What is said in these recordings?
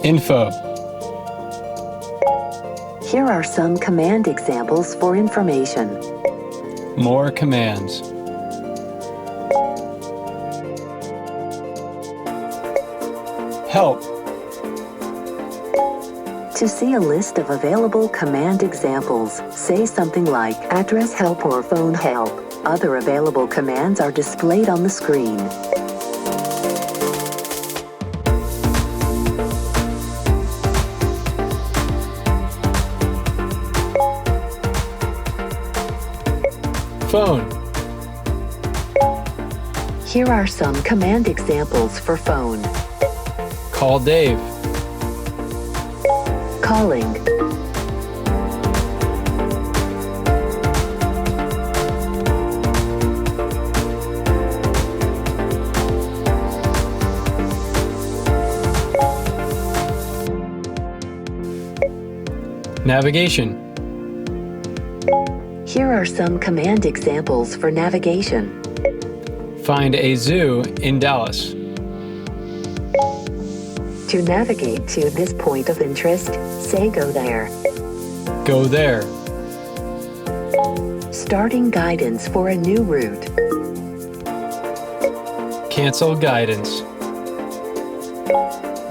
Info. Here are some command examples for information. More commands. Help. To see a list of available command examples, say something like address help or phone help. Other available commands are displayed on the screen. Phone. Here are some command examples for phone. Call Dave. Calling. Navigation. Here are some command examples for navigation. Find a zoo in Dallas. To navigate to this point of interest, say go there. Go there. Starting guidance for a new route. Cancel guidance.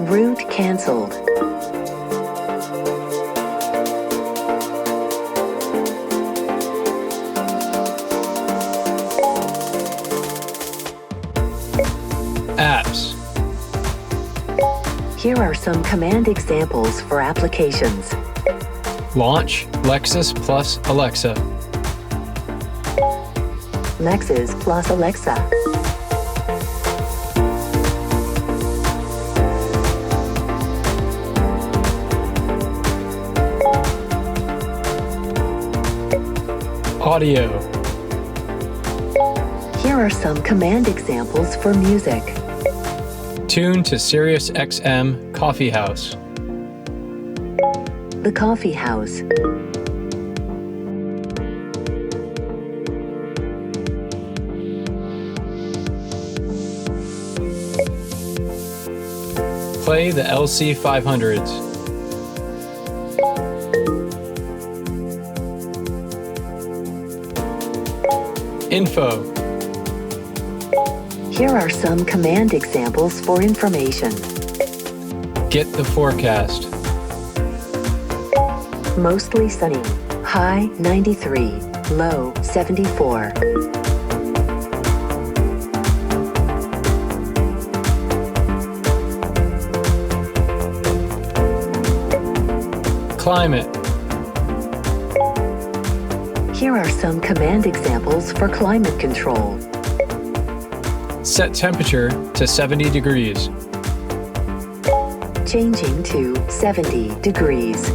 Route canceled. Apps. Here are some command examples for applications. Launch Lexus plus Alexa. Lexus plus Alexa. Audio. Here are some command examples for music. Tune to Sirius XM Coffee House. The coffee house. Play the LC 500s. Info. Here are some command examples for information. Get the forecast. Mostly sunny. High 93. Low 74. Climate. Here are some command examples for climate control. Set temperature to 70 degrees. Changing to 70 degrees.